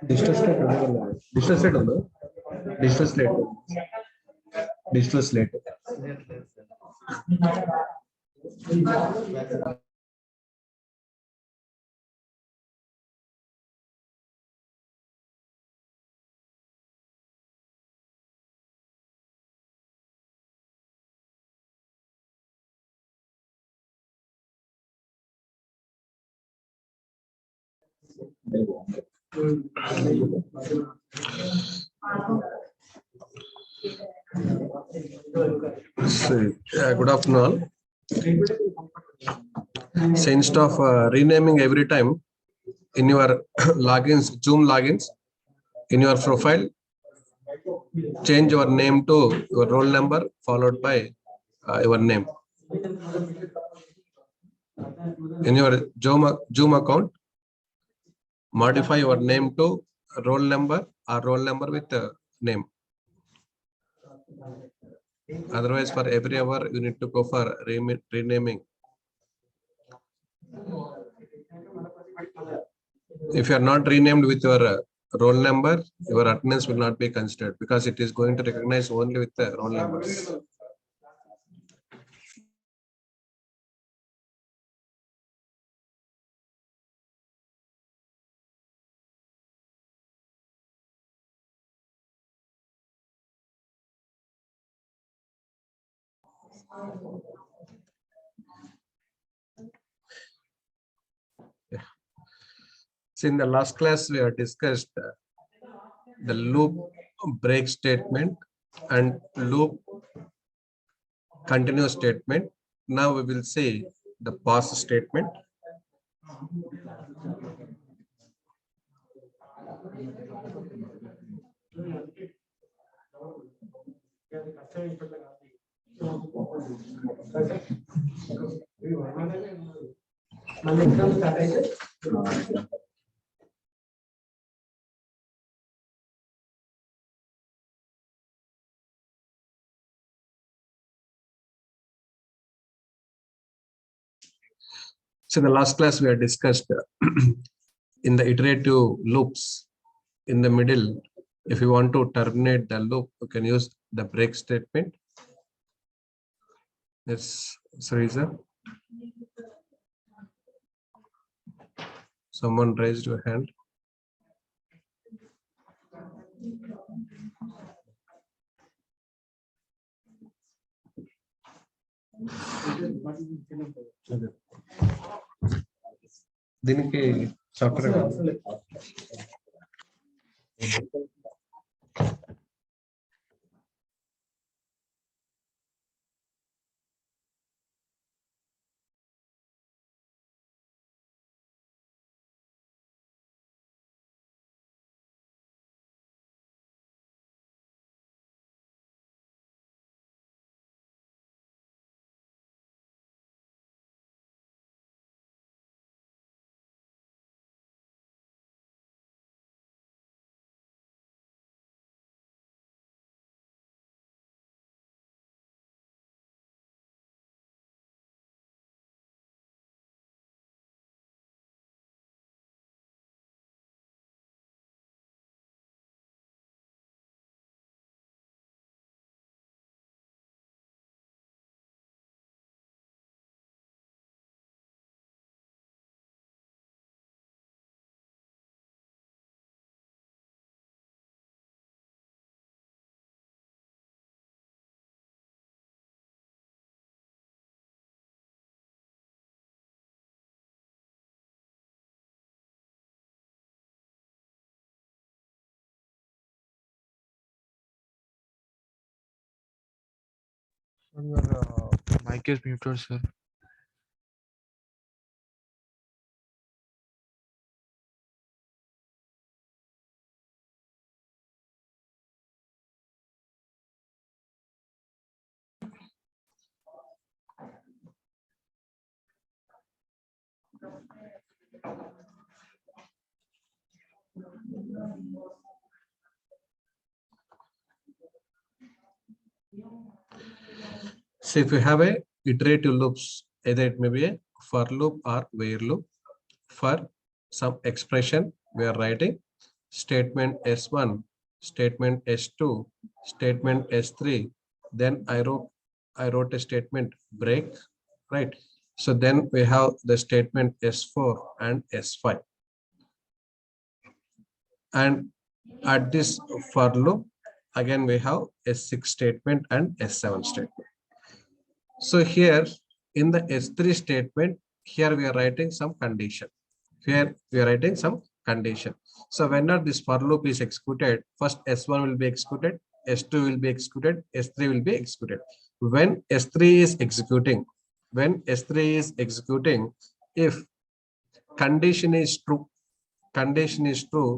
Digital slate. Digital slate on the digital slate. Digital slate. So, good afternoon all. So instead of renaming every time in your logins, Zoom logins, in your profile, change your name to your roll number followed by your name. In your Zoom account, modify your name to roll number or roll number with name. Otherwise, for every hour, you need to go for renaming. If you are not renamed with your roll number, your attendance will not be considered because it is going to recognize only with the roll numbers. So in the last class, we have discussed the loop break statement and loop continuous statement. Now we will see the pause statement. So in the last class, we have discussed in the iterative loops in the middle. If you want to terminate the loop, you can use the break statement. Yes, Sarisa. Someone raised your hand. దీనికి software Your mic is muted, sir. So if you have a iterative loops, either it may be a for loop or where loop. For some expression, we are writing statement S1, statement S2, statement S3. Then I wrote a statement break, right? So then we have the statement S4 and S5. And at this for loop, again we have S6 statement and S7 statement. So here in the S3 statement, here we are writing some condition. Here we are writing some condition. So whenever this for loop is executed, first S1 will be executed, S2 will be executed, S3 will be executed. When S3 is executing, if condition is true,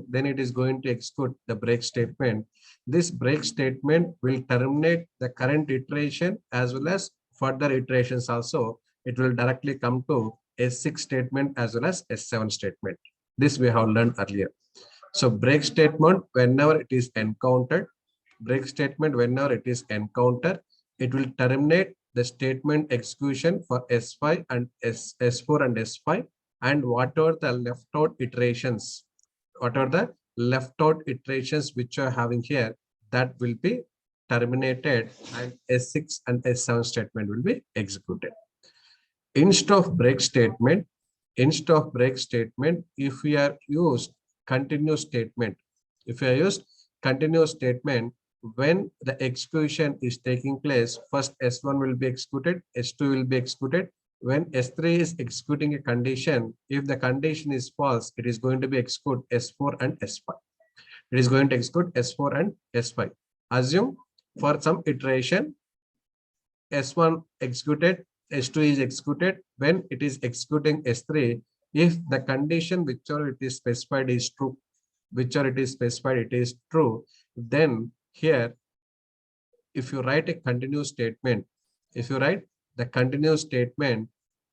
then it is going to execute the break statement. This break statement will terminate the current iteration as well as further iterations also. It will directly come to S6 statement as well as S7 statement. This we have learned earlier. So break statement, whenever it is encountered, it will terminate the statement execution for S5 and S4 and S5, and whatever the left out iterations which are having here, that will be terminated, and S6 and S7 statement will be executed. Instead of break statement, if we are used continuous statement, when the execution is taking place, first S1 will be executed, S2 will be executed. When S3 is executing a condition, if the condition is false, it is going to be execute S4 and S5. It is going to execute S4 and S5. Assume for some iteration, S1 executed, S2 is executed. When it is executing S3, if the condition whichever it is specified is true, then here, if you write a continuous statement,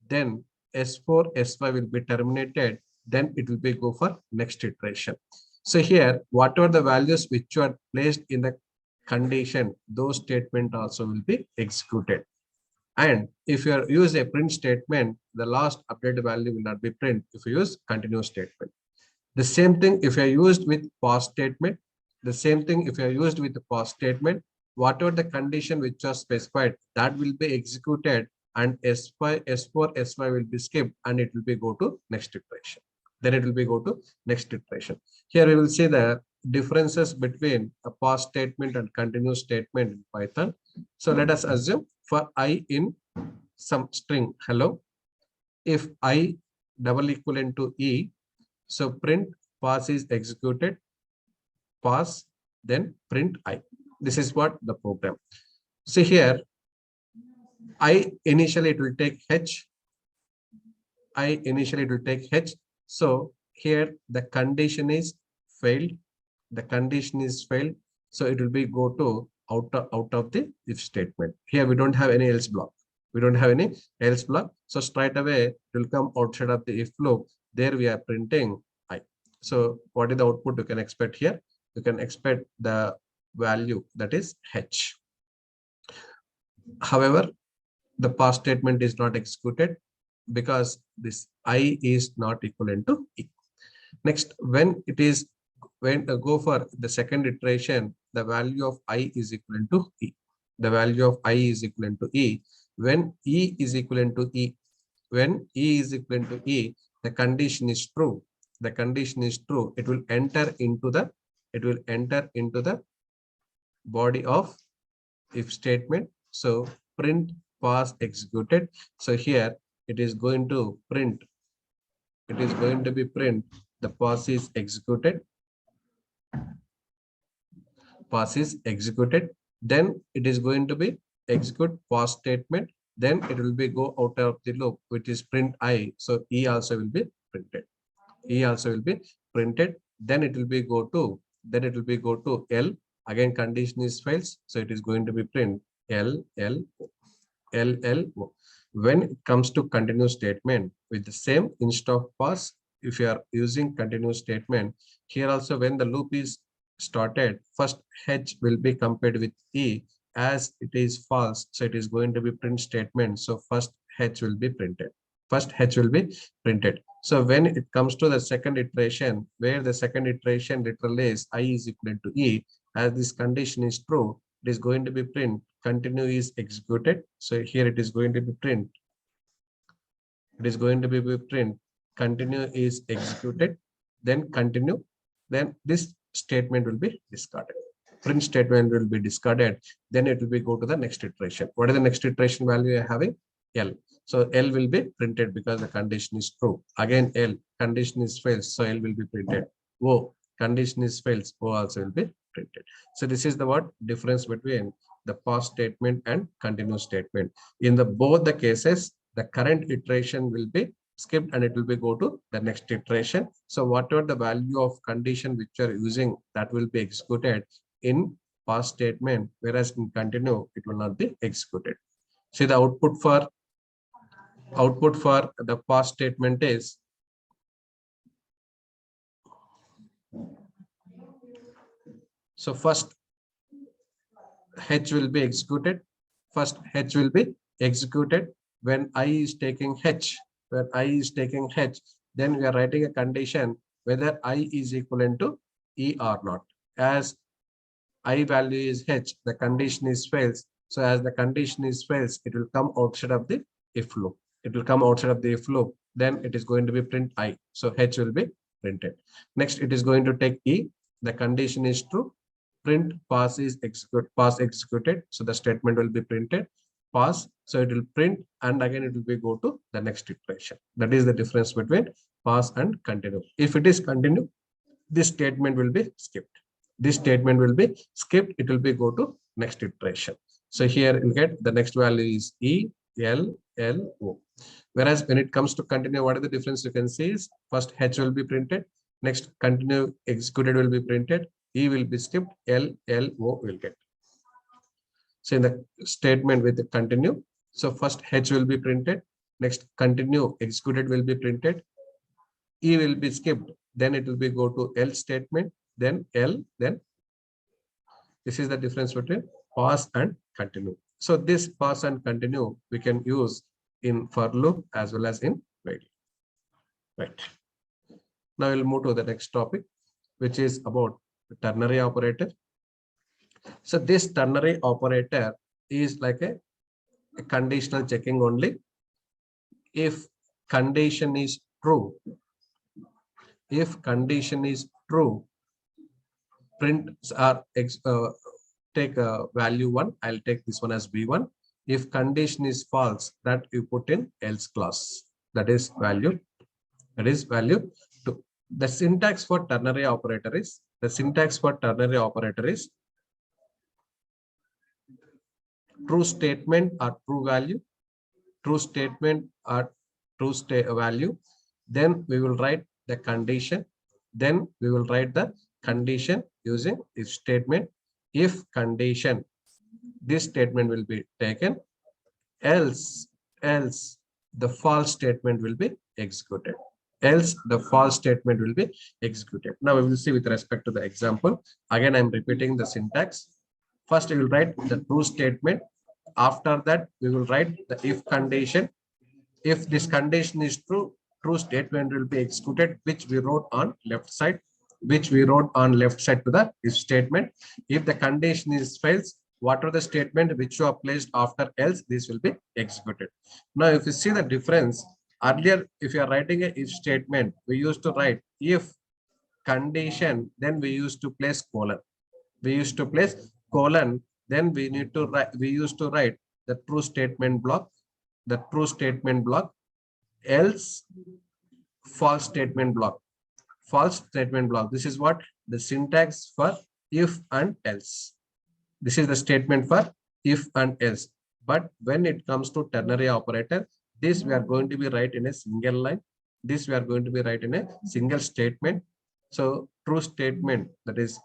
then S4, S5 will be terminated, then it will be go for next iteration. So here, whatever the values which are placed in the condition, those statement also will be executed. And if you use a print statement, the last updated value will not be print if you use continuous statement. The same thing if you are used with pause statement, whatever the condition which was specified, that will be executed, and S5, S4, S5 will be skipped, and it will be go to next iteration. Here we will see the differences between a pause statement and continuous statement in Python. So let us assume for I in some string hello, if I double equivalent to E, so print pass is executed, pass, then print I. This is what the program. See here, I initially it will take H. So here the condition is failed. So it will be go to out of the if statement. Here we don't have any else block. So straight away it will come outside of the if loop. There we are printing I. So what is the output you can expect here? You can expect the value that is H. However, the pass statement is not executed because this I is not equivalent to E. Next, when go for the second iteration, the value of I is equivalent to E. When E is equivalent to E, the condition is true. It will enter into the body of if statement. So print pass executed. So here it is going to print. The pass is executed. Then it is going to be execute pass statement. Then it will be go out of the loop, which is print I. So E also will be printed. Then it will be go to L. Again, condition is fails. So it is going to be print L. When it comes to continuous statement with the same instead of pass, if you are using continuous statement, here also when the loop is started, first H will be compared with E. As it is false, so it is going to be print statement. So first H will be printed. First H will be printed. So when it comes to the second iteration, where the second iteration literally is I is equal to E, as this condition is true, it is going to be print continue is executed. So here it is going to be print. It is going to be print continue is executed, then continue, then this statement will be discarded. Print statement will be discarded, then it will be go to the next iteration. What is the next iteration value you are having? L. So L will be printed because the condition is true. Again L, condition is false, so L will be printed. O, condition is false, O also will be printed. So this is the what difference between the past statement and continuous statement. In the both the cases, the current iteration will be skipped and it will be go to the next iteration. So whatever the value of condition which you are using, that will be executed in past statement, whereas in continue it will not be executed. See the output for the past statement is so first H will be executed. First H will be executed when I is taking H. When I is taking H, then we are writing a condition whether I is equivalent to E or not. As I value is H, the condition is false. So as the condition is false, it will come outside of the if loop. It will come outside of the if loop. Then it is going to be print I. So H will be printed. Next, it is going to take E. The condition is true. Print pass is executed. So the statement will be printed. Pass. So it will print and again it will be go to the next iteration. That is the difference between pass and continue. If it is continue, this statement will be skipped. This statement will be skipped. It will be go to next iteration. So here you get the next value is E, L, L, O. Whereas when it comes to continue, what is the difference you can see is first H will be printed. Next continue executed will be printed. E will be skipped. L, L, O will get. So in the statement with the continue, so first H will be printed. Next continue executed will be printed. E will be skipped. Then it will be go to L statement. Then L, then this is the difference between pass and continue. So this pass and continue we can use in for loop as well as in while. Right. Now we'll move to the next topic, which is about the ternary operator. So this ternary operator is like a conditional checking only. If condition is true, prints are take value 1. I'll take this one as B1. If condition is false, that you put in else clause. That is value 2. The syntax for ternary operator is true statement or true value, true statement or true value. Then we will write the condition. Then we will write the condition using if statement. If condition, this statement will be taken. Else the false statement will be executed. Else the false statement will be executed. Now we will see with respect to the example. Again, I'm repeating the syntax. First, we will write the true statement. After that, we will write the if condition. If this condition is true, true statement will be executed, which we wrote on left side. To the if statement. If the condition is false, what are the statement which you are placed after else, this will be executed. Now, if you see the difference, earlier, if you are writing a if statement, we used to write if condition, then we used to place colon. Then we used to write the true statement block, else false statement block. This is what the syntax for if and else. This is the statement for if and else. But when it comes to ternary operator, this we are going to be write in a single line. This we are going to be write in a single statement. So true statement, that is,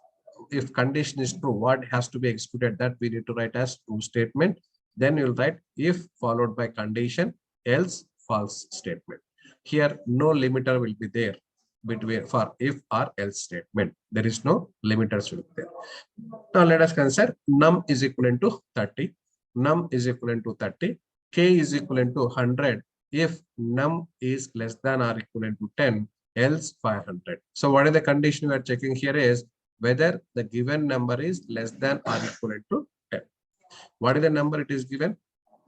if condition is true, what has to be executed, that we need to write as true statement. Then you will write if followed by condition, else false statement. Here no limiter will be there. between for if or else statement. There is no limiters will be there. Now let us consider num is equivalent to 30. Num is equivalent to 30. K is equivalent to 100 if num is less than or equivalent to 10, else 500. So what is the condition we are checking here is whether the given number is less than or equivalent to 10. What is the number it is given?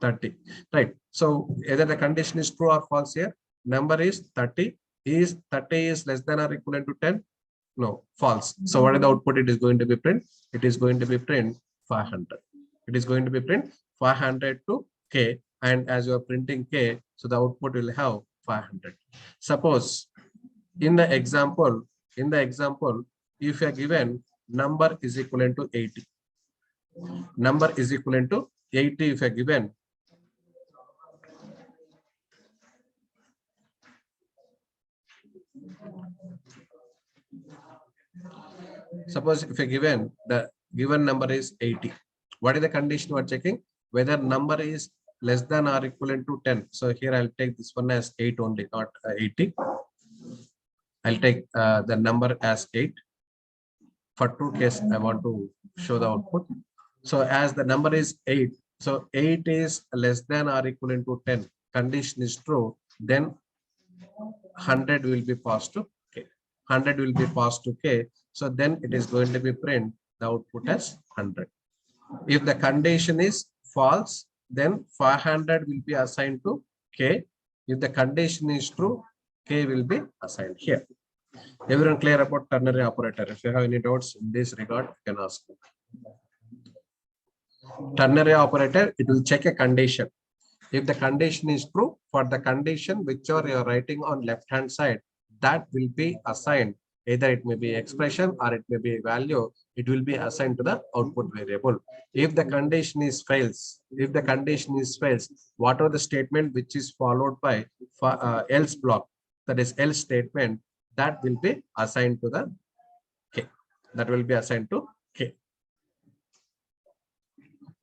30, right? So either the condition is true or false here. Number is 30. Is 30 is less than or equivalent to 10? No, false. So what is the output it is going to be print? It is going to be print 500. It is going to be print 500 to K, and as you are printing K, so the output will have 500. Suppose in the example, if you are given number is equivalent to 80, number is equivalent to 80 if you are given, suppose if you given the given number is 80, what is the condition we are checking? Whether number is less than or equivalent to 10. So here I'll take this one as 8 only, not 80. I'll take the number as 8. For true case, I want to show the output. So as the number is 8, so 8 is less than or equivalent to 10. Condition is true, then 100 will be passed to K. 100 will be passed to K. So then it is going to be print the output as 100. If the condition is false, then 500 will be assigned to K. If the condition is true, K will be assigned here. Everyone clear about ternary operator? If you have any doubts in this regard, you can ask. Ternary operator, it will check a condition. If the condition is true, for the condition which you are writing on left hand side, that will be assigned. Either it may be expression or it may be a value. It will be assigned to the output variable. If the condition is fails, what are the statement which is followed by else block, that is else statement, that will be assigned to the K. That will be assigned to K.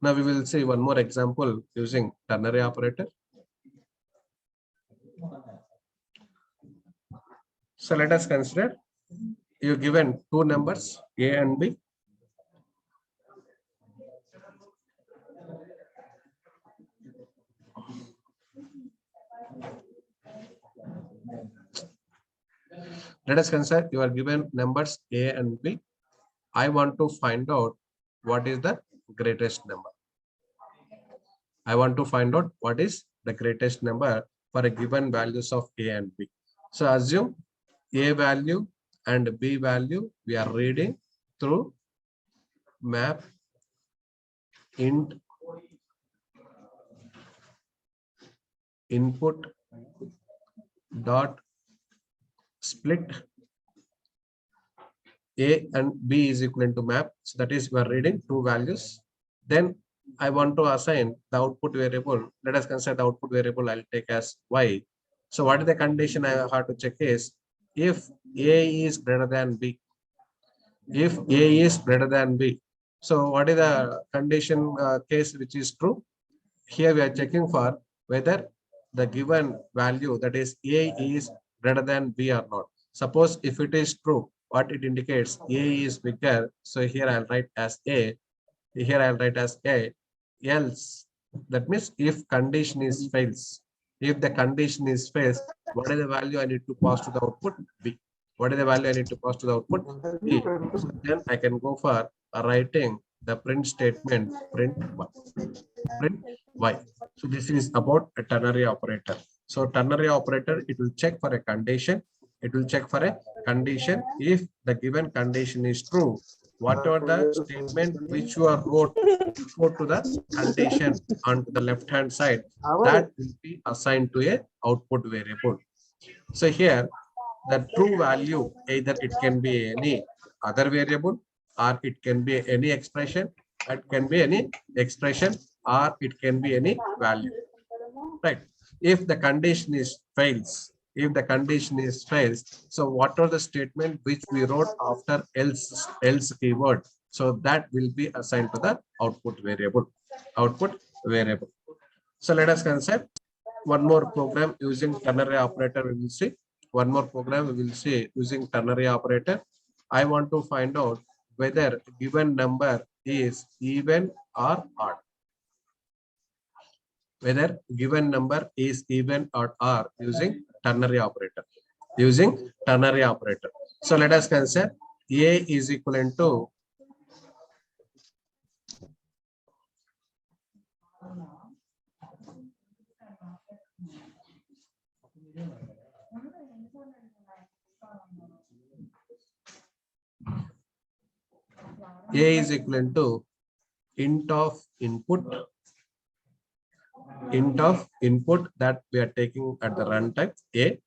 Now we will see one more example using ternary operator. So let us consider you given two numbers A and B. Let us consider you are given numbers A and B. I want to find out what is the greatest number. I want to find out what is the greatest number for a given values of A and B. So assume A value and B value we are reading through map int input dot split A and B is equivalent to map. So that is we are reading two values. Then I want to assign the output variable. Let us consider the output variable I'll take as Y. So what is the condition I have to check is if A is greater than B. If A is greater than B. So what is the condition case which is true? Here we are checking for whether the given value, that is A, is greater than B or not. Suppose if it is true, what it indicates A is bigger. So here I'll write as A. Here I'll write as A. Else, that means if condition is fails. If the condition is fails, what is the value I need to pass to the output? B. What is the value I need to pass to the output? B. So then I can go for writing the print statement, print Y. Print Y. So this is about a ternary operator. So ternary operator, it will check for a condition. It will check for a condition. If the given condition is true, whatever the statement which you are wrote to the condition on the left hand side, that will be assigned to a output variable. So here the true value, either it can be any other variable or it can be any expression, it can be any expression or it can be any value, right? If the condition is fails, so what are the statement which we wrote after else keyword, so that will be assigned to the output variable. So let us consider one more program using ternary operator. We will see one more program we will see using ternary operator. I want to find out whether given number is even or odd. Whether given number is even or odd using ternary operator. Using ternary operator. So let us consider A is equivalent to A is equivalent to int of input that we are taking at the runtime A.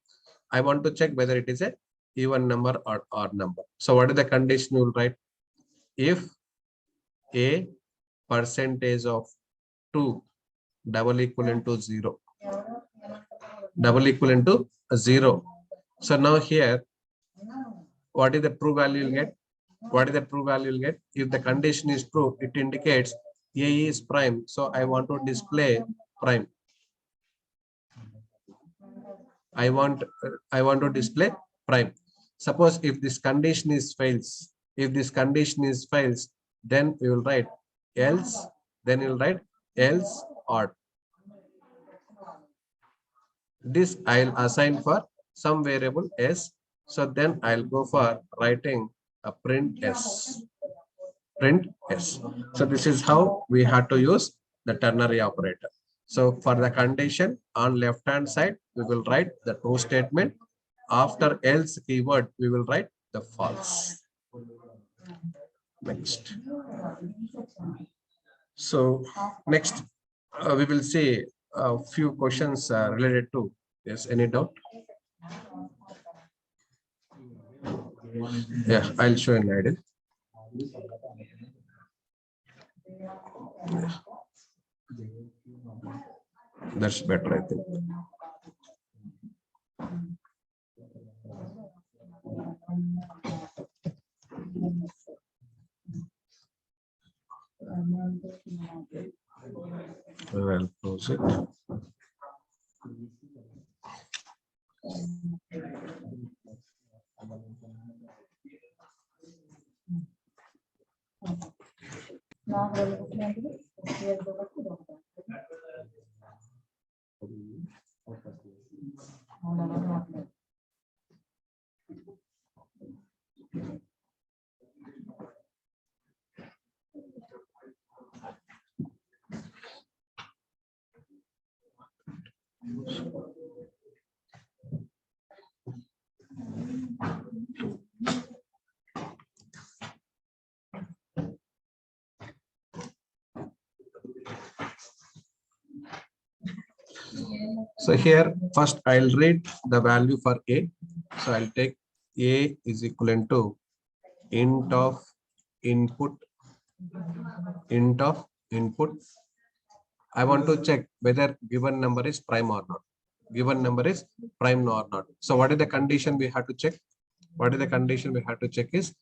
I want to check whether it is a even number or odd number. So what is the condition you will write? If a percentage of 2 double equivalent to 0. Double equivalent to 0. So now here, what is the true value you'll get? What is the true value you'll get? If the condition is true, it indicates A is prime. So I want to display prime. I want to display prime. Suppose if this condition is fails, then we will write else, then you will write else odd. This I'll assign for some variable s. So then I'll go for writing a print s. Print s. So this is how we had to use the ternary operator. So for the condition on left hand side, we will write the true statement. After else keyword, we will write the false. Next. So next, we will see a few questions related to yes. Any doubt? Yeah, I'll show an idea. That's better, I think. I'll close it. So here, first I'll read the value for A. So I'll take A is equivalent to int of input. I want to check whether given number is prime or not. Given number is prime or not. So what is the condition we have to check? What is the condition we have to check is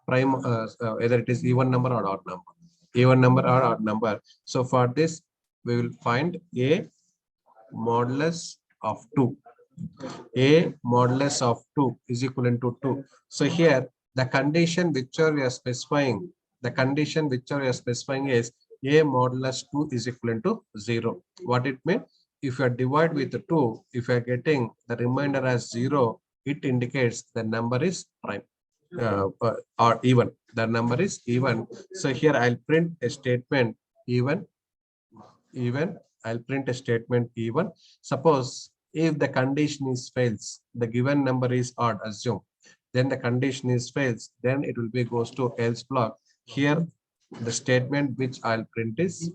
prime, whether it is even number or odd number. Even number or odd number. So for this, we will find A modulus of 2. A modulus of 2 is equivalent to 2. So here the condition which we are specifying, is A modulus 2 is equivalent to 0. What it means? If you are divide with 2, if you are getting the remainder as 0, it indicates the number is prime or even. The number is even. So here I'll print a statement even. I'll print a statement even. Suppose if the condition is fails, the given number is odd, assume. Then the condition is fails, then it will be goes to else block. Here, the statement which I'll print is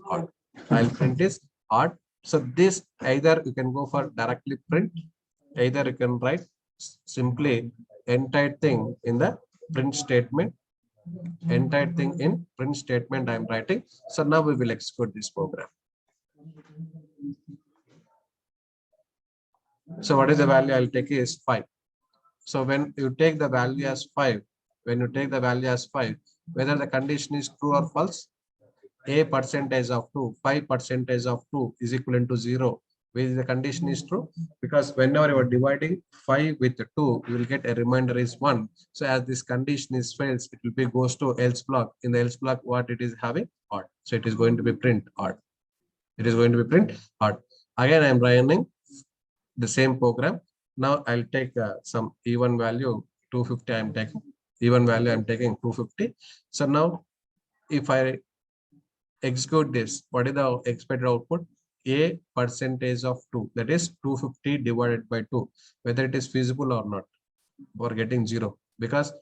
odd. So this either you can go for directly print, either you can write simply entire thing in the print statement. Entire thing in print statement I'm writing. So now we will execute this program. So what is the value I'll take is 5. So when you take the value as 5, whether the condition is true or false, A percentage of 2, 5% of 2 is equivalent to 0. Which the condition is true, because whenever you are dividing 5 with 2, you will get a remainder is 1. So as this condition is fails, it will be goes to else block. In the else block, what it is having? Odd. So it is going to be print odd. It is going to be print odd. Again, I am running the same program. Now I'll take some even value 250. I'm taking even value. I'm taking 250. So now if I execute this, what is the expected output? A percentage of 2, that is 250 divided by 2, whether it is feasible or not, or getting 0, because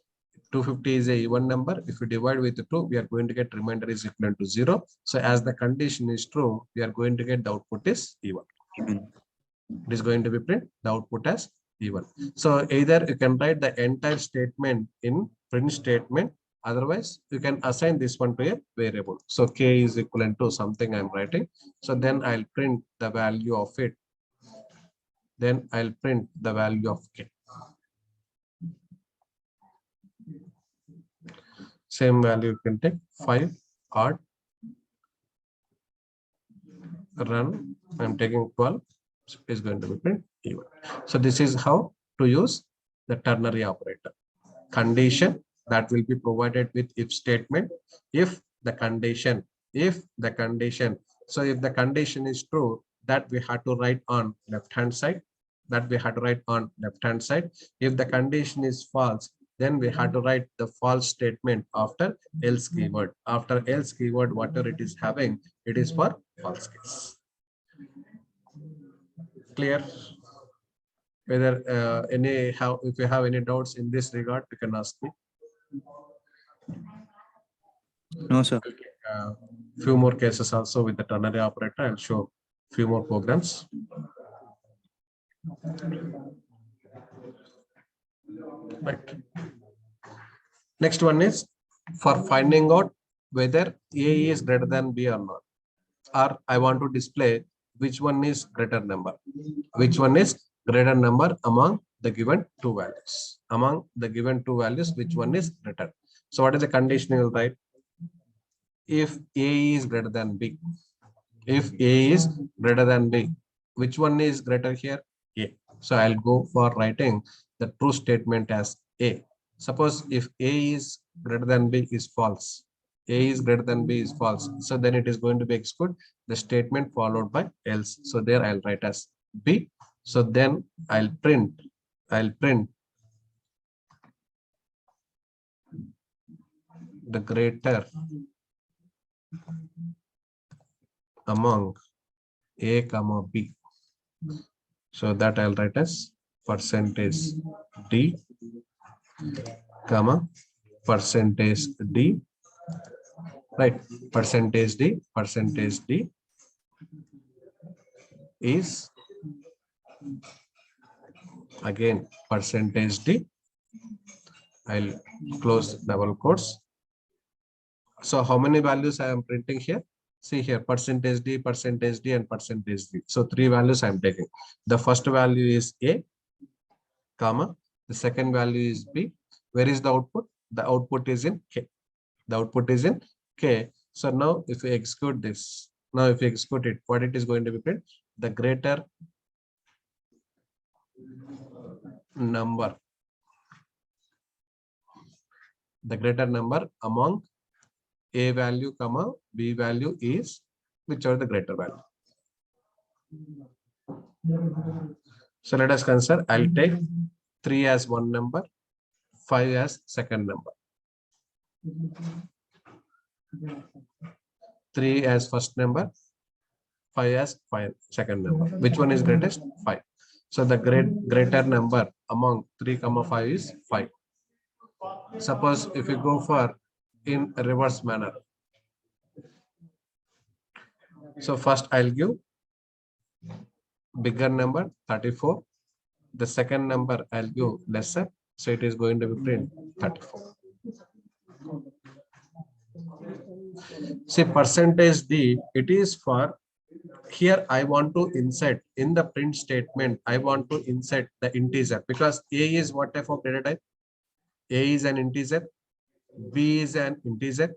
250 is a even number. If you divide with 2, we are going to get remainder is equal to 0. So as the condition is true, we are going to get the output is even. It is going to be print the output as even. So either you can write the entire statement in print statement, otherwise you can assign this one to a variable. So k is equivalent to something I'm writing. So then I'll print the value of it. Then I'll print the value of k. Same value you can take 5 odd, run. I'm taking 12. So is going to be print even. So this is how to use the ternary operator. Condition that will be provided with if statement. If the condition, so if the condition is true, that we have to write on left hand side, If the condition is false, then we have to write the false statement after else keyword. After else keyword, whatever it is having, it is for false case. Clear? Whether if you have any doubts in this regard, you can ask me. No, sir. Few more cases also with the ternary operator. I'll show few more programs. Right. Next one is for finding out whether A is greater than B or not, or I want to display which one is greater number. Which one is greater number among the given two values? Among the given two values, which one is greater? So what is the condition you will write? If A is greater than B. If A is greater than B, which one is greater here? A. So I'll go for writing the true statement as A. Suppose if A is greater than B is false. A is greater than B is false. So then it is going to be execute the statement followed by else. So there I'll write as B. So then I'll print the greater among A comma B. So that I'll write as percentage D comma percentage D, right? Percentage D is again percentage D. I'll close double quotes. So how many values I am printing here? See here, percentage D, and percentage D. So three values I am taking. The first value is A, comma. The second value is B. Where is the output? The output is in K. The output is in K. So now if we execute this, what it is going to be print? The greater number. The greater number among A value comma B value is whichever the greater value. So let us consider, I'll take 3 as one number, 5 as second number. 3 as first number, 5 as second number. Which one is greatest? 5. So the greater number among 3 comma 5 is 5. Suppose if you go for in a reverse manner. So first I'll give bigger number 34. The second number I'll give lesser. So it is going to be print 34. See percentage D, it is for here I want to insert in the print statement. I want to insert the integer because A is what type of data type? A is an integer, B is an integer,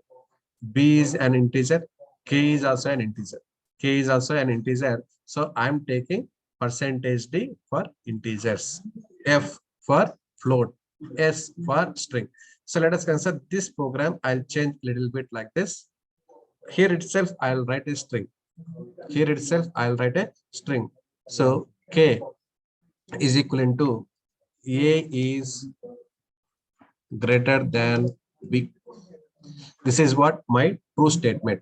B is an integer, K is also an integer. K is also an integer. So I'm taking percentage D for integers, F for float, S for string. So let us consider this program. I'll change a little bit like this. Here itself, I'll write a string. Here itself, I'll write a string. So K is equivalent to A is greater than B. This is what my true statement.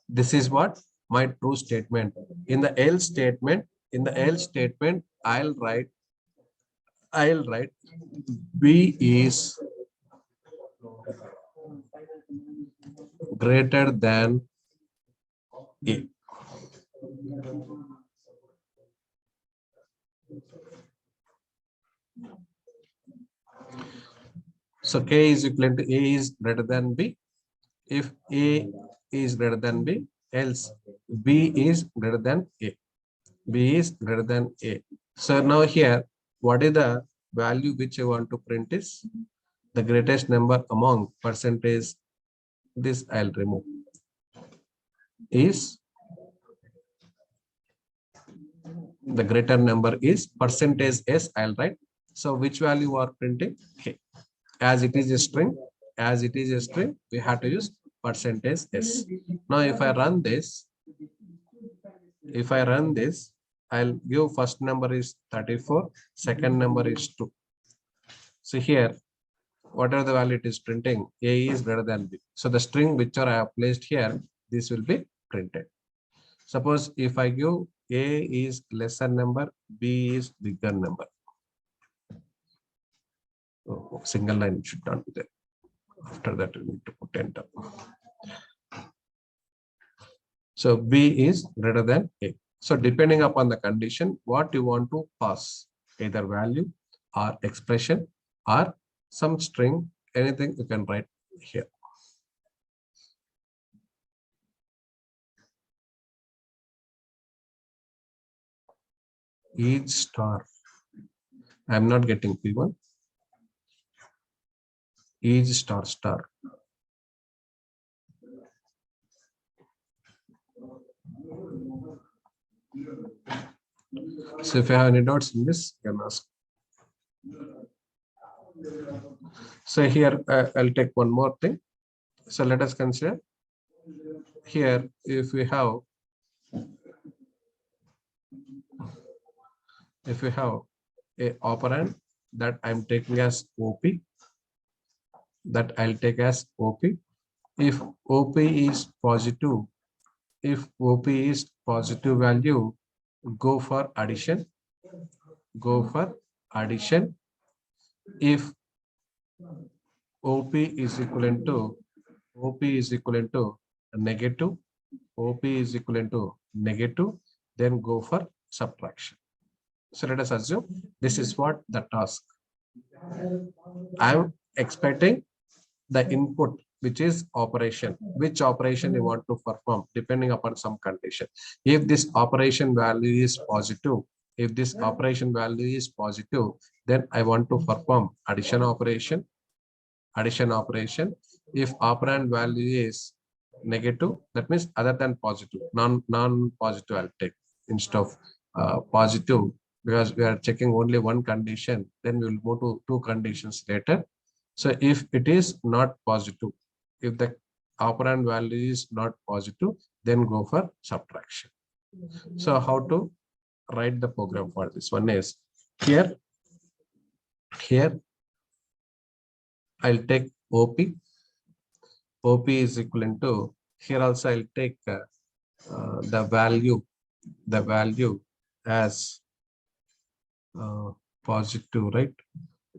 This is what my true statement. In the else statement, I'll write B is greater than A. So K is equivalent to A is greater than B. If A is greater than B, else B is greater than A. B is greater than A. So now here, what is the value which I want to print is the greatest number among percentage. This I'll remove. Is the greater number is percentage S, I'll write. So which value are printing? K. As it is a string, we have to use percentage S. Now if I run this, I'll give first number is 34, second number is 2. So here, whatever the value it is printing, A is greater than B. So the string which I have placed here, this will be printed. Suppose if I give A is lesser number, B is bigger number. Oh, single line should not be there. After that, we need to put enter. So B is greater than A. So depending upon the condition, what you want to pass, either value or expression or some string, anything you can write here. Each star. I'm not getting P1. Each star. So if you have any doubts in this, you can ask. So here I'll take one more thing. So let us consider here if we have a operand that I'm taking as OP, that I'll take as OP. If OP is positive, value, go for addition. If OP is equivalent to negative, then go for subtraction. So let us assume this is what the task. I'm expecting the input, which is operation. Which operation you want to perform depending upon some condition. If this operation value is positive, then I want to perform addition operation. If operand value is negative, that means other than positive, non-positive, I'll take instead of positive, because we are checking only one condition, then we will move to two conditions later. So if it is not positive, if the operand value is not positive, then go for subtraction. So how to write the program for this one is here I'll take OP is equivalent to, here also I'll take the value as positive, right?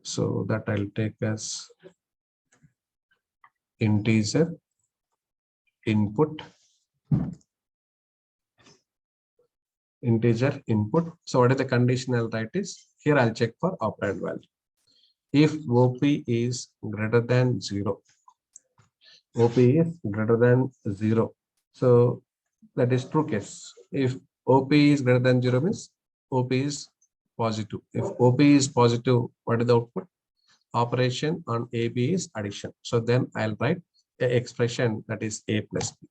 So that I'll take as integer input. So what is the condition I'll write is, here I'll check for operand value. If OP is greater than 0, so that is true case. If OP is greater than 0 means OP is positive. If OP is positive, what is the output? Operation on AB is addition. So then I'll write the expression that is A plus B.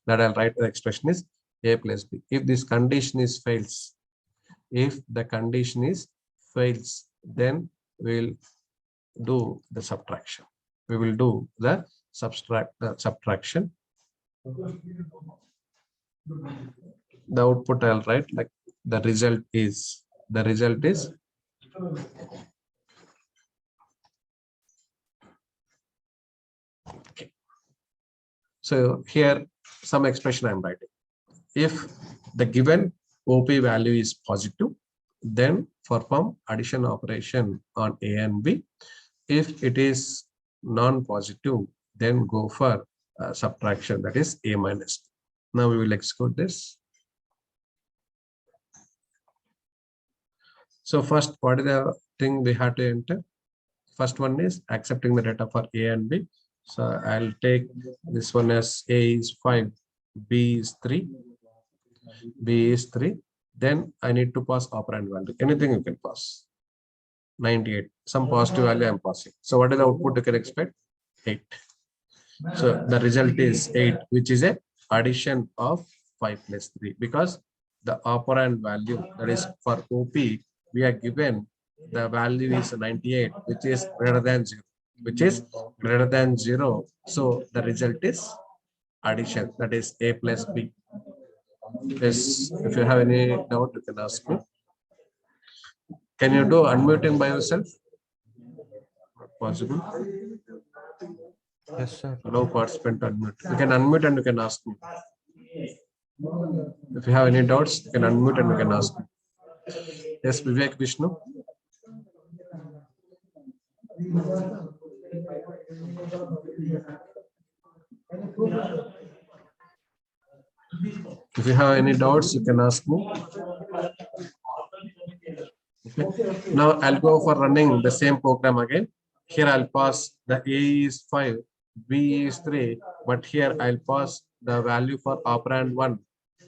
That I'll write the expression is A plus B. If this condition is fails, if the condition is fails, then we'll do the subtraction. We will do the subtraction. The output I'll write like the result is okay. So here some expression I'm writing. If the given OP value is positive, then perform addition operation on A and B. If it is non-positive, then go for subtraction, that is A minus. Now we will execute this. So first, what is the thing we have to enter? First one is accepting the data for A and B. So I'll take this one as A is 5, B is 3, B is 3. Then I need to pass operand value. Anything you can pass. 98. Some positive value I'm passing. So what is the output you can expect? 8. So the result is 8, which is a addition of 5 plus 3, because the operand value, that is for OP, we are given the value is 98, which is greater than 0, which is greater than 0. So the result is addition, that is A plus B. Yes, if you have any doubt, you can ask me. Can you do unmuting by yourself? Not possible. Yes, sir. Allow participant to unmute. You can unmute and you can ask me. If you have any doubts, you can unmute and you can ask me. Yes, Vivek Vishnu. If you have any doubts, you can ask me. Okay. Now I'll go for running the same program again. Here I'll pass the A is 5, B is 3, but here I'll pass the value for operand 1.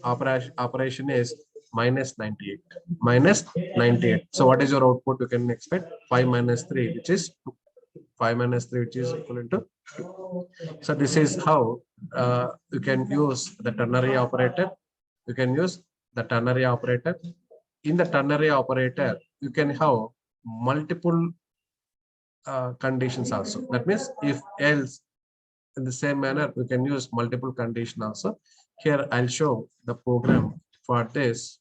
Operation is minus 98. Minus 98. So what is your output? You can expect 5 minus 3, which is 2. 5 minus 3, which is equivalent to 2. So this is how you can use the ternary operator. You can use the ternary operator. In the ternary operator, you can have multiple conditions also. That means if else, in the same manner, we can use multiple condition also. Here I'll show the program for this.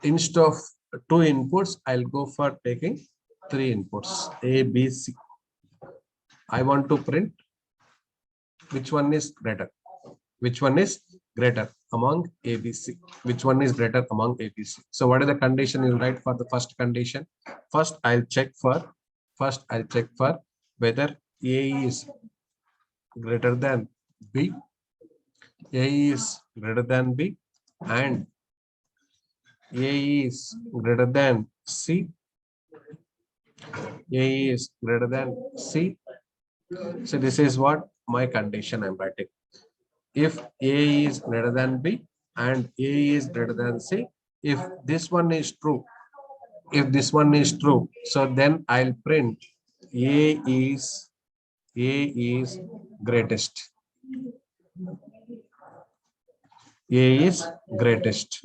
Instead of 2 inputs, I'll go for taking 3 inputs, A, B, C. I want to print which one is greater. Which one is greater among ABC? Which one is greater among ABC? So what is the condition you'll write for the first condition? First I'll check for whether A is greater than B, A is greater than B, and A is greater than C, A is greater than C. So this is what my condition I'm writing. If A is greater than B and A is greater than C, if this one is true, so then I'll print A is greatest. A is greatest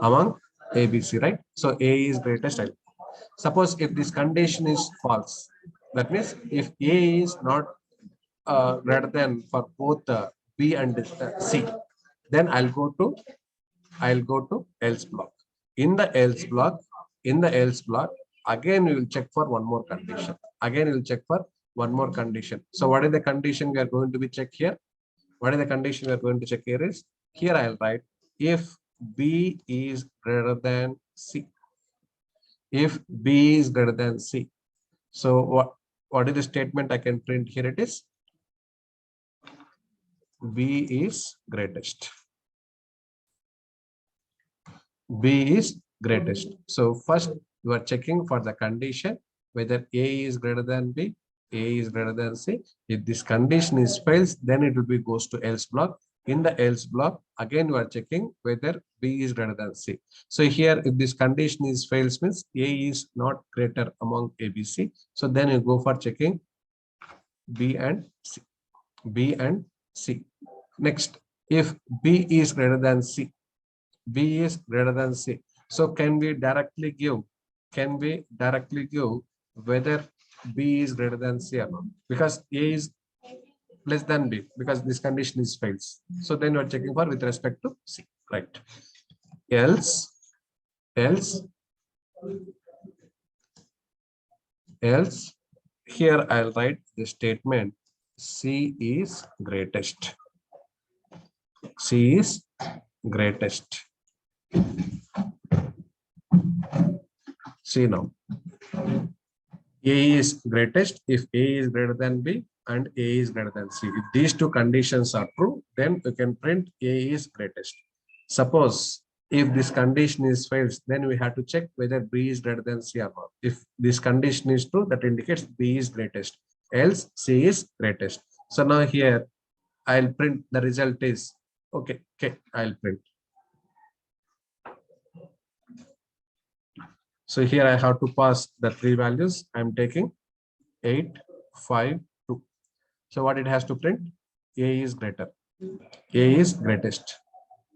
among ABC, right? So A is greatest. Suppose if this condition is false, that means if A is not greater than for both B and C, then I'll go to else block. In the else block, again we will check for one more condition. So what is the condition we are going to be check here? What is the condition we are going to check here is, here I'll write if B is greater than C. If B is greater than C. So what is the statement I can print here? It is B is greatest. B is greatest. So first you are checking for the condition whether A is greater than B, A is greater than C. If this condition is fails, then it will be goes to else block. In the else block, again you are checking whether B is greater than C. So here, if this condition is fails, means A is not greater among ABC. So then you go for checking B and C. B and C. Next, if B is greater than C, B is greater than C. So can we directly give whether B is greater than C or not? Because A is less than B, because this condition is fails. So then we're checking for with respect to C, right? Else here I'll write the statement C is greatest. C is greatest. See now, A is greatest if A is greater than B and A is greater than C. If these two conditions are true, then we can print A is greatest. Suppose if this condition is fails, then we have to check whether B is greater than C or not. If this condition is true, that indicates B is greatest, else C is greatest. So now here I'll print the result is okay, I'll print. So here I have to pass the three values. I'm taking 8, 5, 2. So what it has to print? A is greater. A is greatest.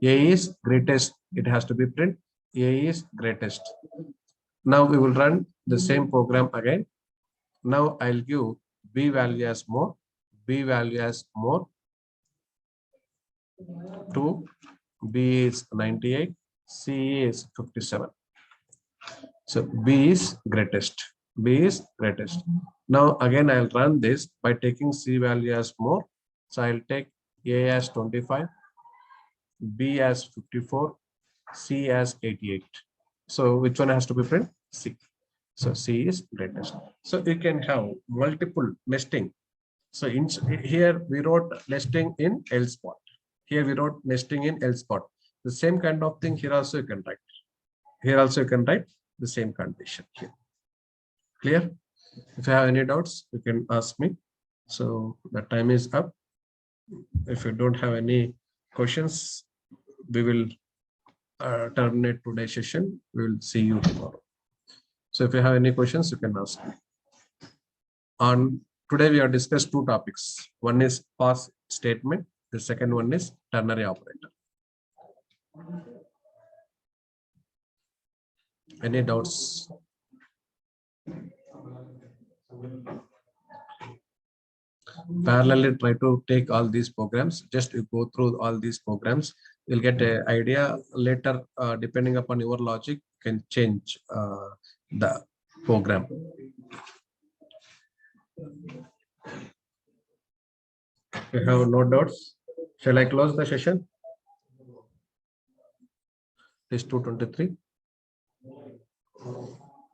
A is greatest. It has to be print. A is greatest. Now we will run the same program again. Now I'll give B value as more. B value as more. 2. B is 98. C is 57. So B is greatest. B is greatest. Now again I'll run this by taking C value as more. So I'll take A as 25, B as 54, C as 88. So which one has to be print? C. So C is greatest. So you can have multiple nesting. So here we wrote nesting in else spot. Here we wrote nesting in else spot. The same kind of thing here also you can write. Here also you can write the same condition here. Clear? If you have any doubts, you can ask me. So the time is up. If you don't have any questions, we will terminate today's session. We will see you tomorrow. So if you have any questions, you can ask me. On today, we have discussed two topics. One is pass statement. The second one is ternary operator. Any doubts? Parallelly try to take all these programs. Just you go through all these programs, you'll get an idea later. Depending upon your logic, you can change the program. You have no doubts? Shall I close the session? It is 2:23.